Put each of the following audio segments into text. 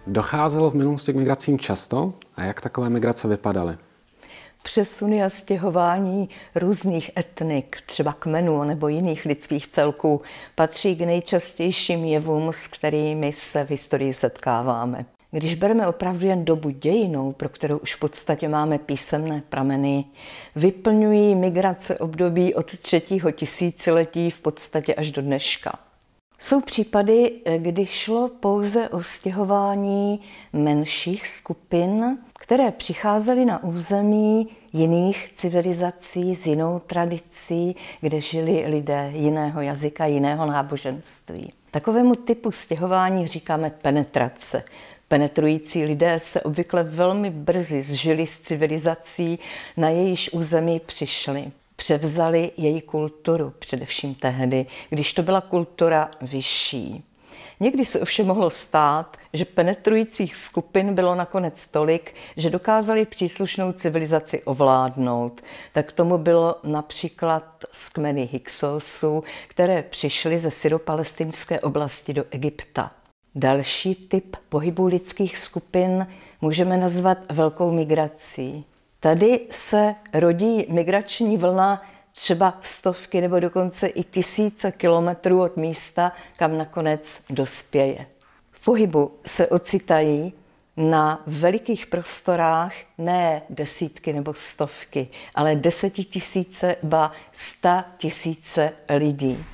Docházelo v minulosti k migracím často a jak takové migrace vypadaly? Přesuny a stěhování různých etnik, třeba kmenů nebo jiných lidských celků, patří k nejčastějším jevům, s kterými se v historii setkáváme. Když bereme opravdu jen dobu dějinnou, pro kterou už v podstatě máme písemné prameny, vyplňují migrace období od 3. tisíciletí v podstatě až do dneška. Jsou případy, kdy šlo pouze o stěhování menších skupin, které přicházely na území jiných civilizací s jinou tradicí, kde žili lidé jiného jazyka, jiného náboženství. Takovému typu stěhování říkáme penetrace. Penetrující lidé se obvykle velmi brzy zžili s civilizací, na jejíž území přišli. Převzali její kulturu, především tehdy, když to byla kultura vyšší. Někdy se ovšem mohlo stát, že penetrujících skupin bylo nakonec tolik, že dokázali příslušnou civilizaci ovládnout. Tak tomu bylo například s kmeny Hyksosů, které přišly ze syropalestinské oblasti do Egypta. Další typ pohybu lidských skupin můžeme nazvat velkou migrací. Tady se rodí migrační vlna třeba stovky nebo dokonce i tisíce kilometrů od místa, kam nakonec dospěje. V pohybu se ocitají na velikých prostorách ne desítky nebo stovky, ale 10 000, ba 100 000 lidí.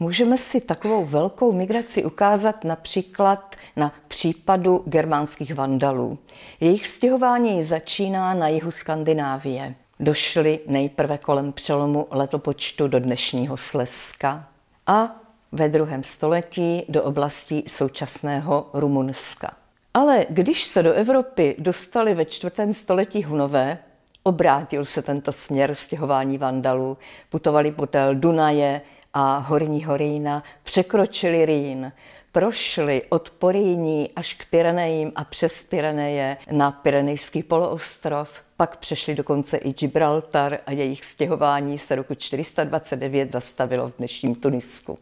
Můžeme si takovou velkou migraci ukázat například na případu germánských Vandalů. Jejich stěhování začíná na jihu Skandinávie. Došli nejprve kolem přelomu letopočtu do dnešního Slezska a ve 2. století do oblastí současného Rumunska. Ale když se do Evropy dostali ve 4. století Hunové, obrátil se tento směr stěhování Vandalů. Putovali podél Dunaje a Horního Rýna, překročili Rýn, prošli od Porýní až k Pyrenejím a přes Pyreneje na Pyrenejský poloostrov, pak přešli dokonce i Gibraltar a jejich stěhování se roku 429 zastavilo v dnešním Tunisku.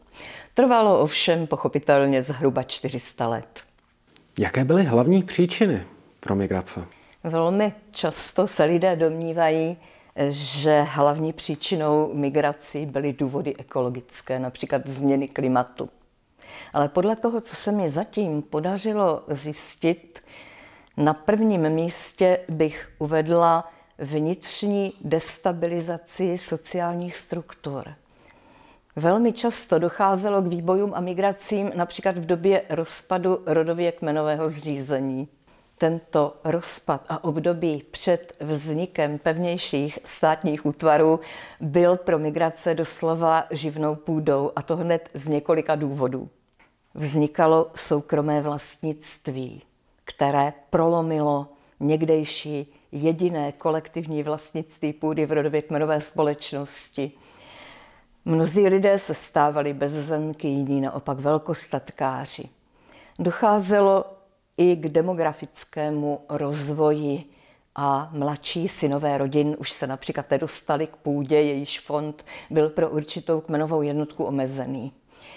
Trvalo ovšem pochopitelně zhruba 400 let. Jaké byly hlavní příčiny pro migrace? Velmi často se lidé domnívají, že hlavní příčinou migrací byly důvody ekologické, například změny klimatu. Ale podle toho, co se mi zatím podařilo zjistit, na prvním místě bych uvedla vnitřní destabilizaci sociálních struktur. Velmi často docházelo k výbojům a migracím například v době rozpadu rodově kmenového zřízení. Tento rozpad a období před vznikem pevnějších státních útvarů byl pro migrace doslova živnou půdou, a to hned z několika důvodů. Vznikalo soukromé vlastnictví, které prolomilo někdejší jediné kolektivní vlastnictví půdy v rodově kmenové společnosti. Mnozí lidé se stávali bezzemky, jiní naopak velkostatkáři. Docházelo i k demografickému rozvoji a mladší synové rodin už se například nedostali k půdě, jejíž fond byl pro určitou kmenovou jednotku omezený.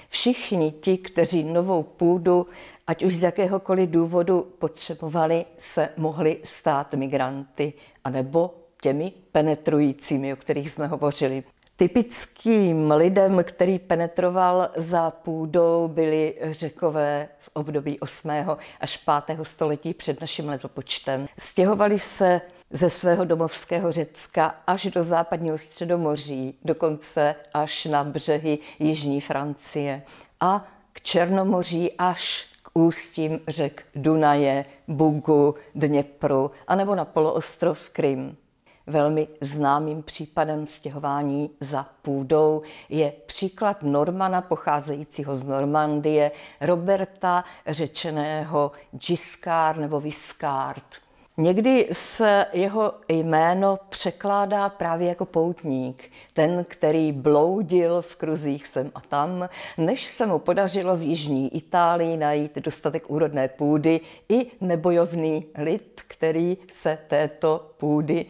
Všichni ti, kteří novou půdu, ať už z jakéhokoliv důvodu potřebovali, se mohli stát migranty, anebo těmi penetrujícími, o kterých jsme hovořili. Typickým lidem, který penetroval za půdou, byli Řekové v období 8. až 5. století před naším letopočtem. Stěhovali se ze svého domovského Řecka až do západního Středomoří, dokonce až na břehy jižní Francie a k Černomoří až k ústím řek Dunaje, Bugu, Dněpru anebo na poloostrov Krym. Velmi známým případem stěhování za půdou je příklad Normana pocházejícího z Normandie, Roberta, řečeného Giscard nebo Viscard. Někdy se jeho jméno překládá právě jako poutník, ten, který bloudil v kruzích sem a tam, než se mu podařilo v jižní Itálii najít dostatek úrodné půdy i nebojovný lid, který se této půdy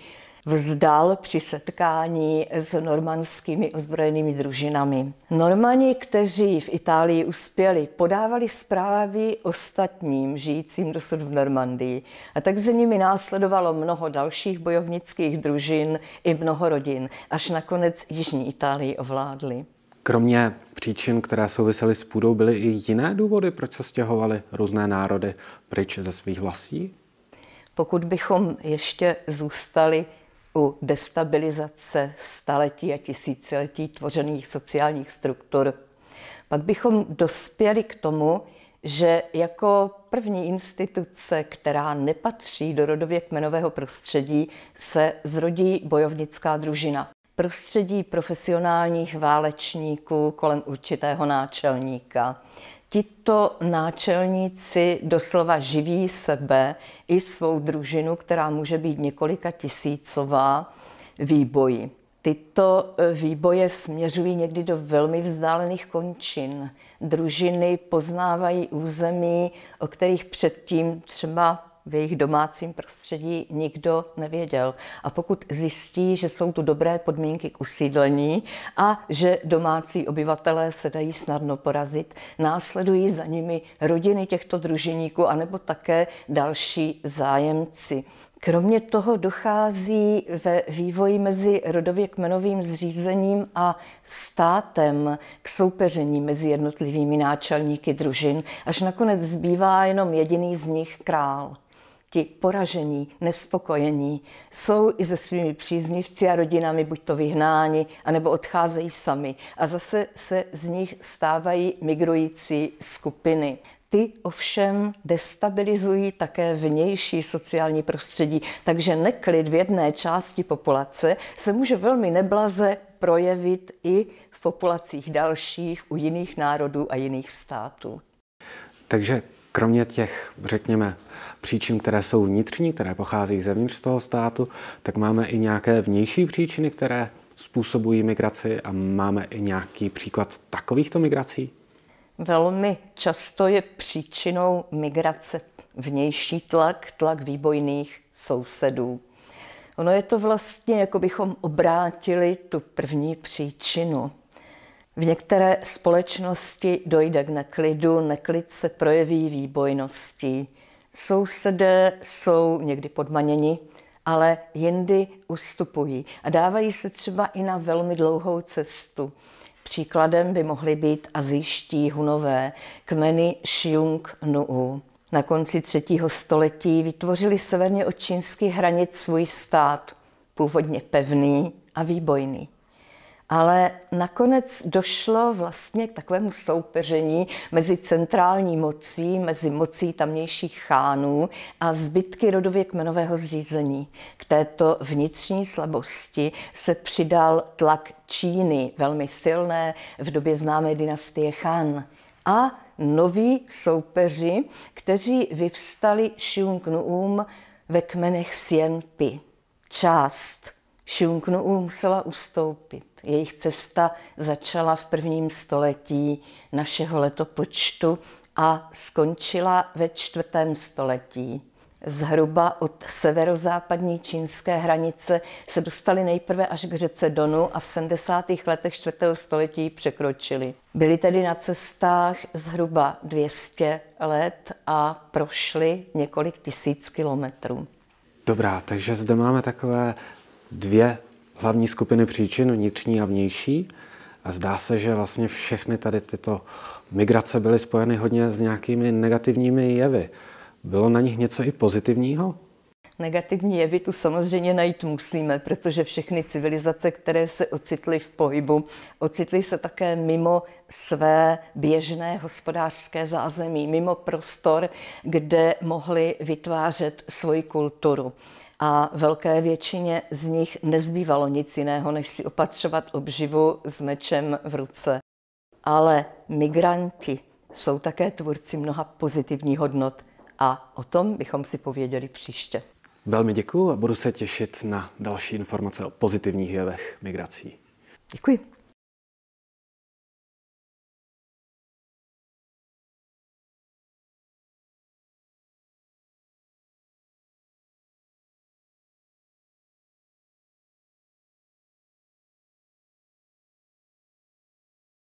vzdal při setkání s normandskými ozbrojenými družinami. Normani, kteří v Itálii uspěli, podávali zprávy ostatním žijícím dosud v Normandii. A tak za nimi následovalo mnoho dalších bojovnických družin i mnoho rodin, až nakonec jižní Itálii ovládli. Kromě příčin, které souvisely s půdou, byly i jiné důvody, proč se stěhovaly různé národy pryč ze svých vlastí? Pokud bychom ještě zůstali u destabilizace staletí a tisíciletí tvořených sociálních struktur, pak bychom dospěli k tomu, že jako první instituce, která nepatří do rodově kmenového prostředí, se zrodí bojovnická družina. Prostředí profesionálních válečníků kolem určitého náčelníka. Tito náčelníci doslova živí sebe i svou družinu, která může být několika tisícová, výboji. Tyto výboje směřují někdy do velmi vzdálených končin. Družiny poznávají území, o kterých předtím třeba v jejich domácím prostředí nikdo nevěděl. A pokud zjistí, že jsou tu dobré podmínky k usídlení a že domácí obyvatelé se dají snadno porazit, následují za nimi rodiny těchto družiníků anebo také další zájemci. Kromě toho dochází ve vývoji mezi rodově kmenovým zřízením a státem k soupeření mezi jednotlivými náčelníky družin, až nakonec zbývá jenom jediný z nich král. Ti poražení, nespokojení jsou i se svými příznivci a rodinami buď to vyhnáni, anebo odcházejí sami. A zase se z nich stávají migrující skupiny. Ty ovšem destabilizují také vnější sociální prostředí, takže neklid v jedné části populace se může velmi neblaze projevit i v populacích dalších, u jiných národů a jiných států. Takže kromě těch, řekněme, příčin, které jsou vnitřní, které pocházejí zevnitř toho státu, tak máme i nějaké vnější příčiny, které způsobují migraci a máme i nějaký příklad takovýchto migrací? Velmi často je příčinou migrace vnější tlak, tlak výbojných sousedů. Ono je to vlastně, jako bychom obrátili tu první příčinu. V některé společnosti dojde k neklidu, neklid se projeví výbojností. Sousedé jsou někdy podmaněni, ale jindy ustupují a dávají se třeba i na velmi dlouhou cestu. Příkladem by mohly být asijští Hunové, kmeny Xiongnu. Na konci 3. století vytvořili severně od čínských hranic svůj stát, původně pevný a výbojný. Ale nakonec došlo vlastně k takovému soupeření mezi centrální mocí, mezi mocí tamnějších chánů a zbytky rodově kmenového zřízení. K této vnitřní slabosti se přidal tlak Číny, velmi silné v době známé dynastie Han. A noví soupeři, kteří vyvstali Xiongnuům ve kmenech Xianpi. Část Xiongnuů musela ustoupit. Jejich cesta začala v 1. století našeho letopočtu a skončila ve 4. století. Zhruba od severozápadní čínské hranice se dostali nejprve až k řece Donu a v 70. letech 4. století překročili. Byli tedy na cestách zhruba 200 let a prošli několik tisíc kilometrů. Dobrá, takže zde máme takové dvě hlavní skupiny příčin, vnitřní a vnější. A zdá se, že vlastně všechny tady tyto migrace byly spojeny hodně s nějakými negativními jevy. Bylo na nich něco i pozitivního? Negativní jevy tu samozřejmě najít musíme, protože všechny civilizace, které se ocitly v pohybu, ocitly se také mimo své běžné hospodářské zázemí, mimo prostor, kde mohly vytvářet svoji kulturu. A velké většině z nich nezbývalo nic jiného, než si opatřovat obživu s mečem v ruce. Ale migranti jsou také tvůrci mnoha pozitivních hodnot a o tom bychom si pověděli příště. Velmi děkuju a budu se těšit na další informace o pozitivních jevech migrací. Děkuji.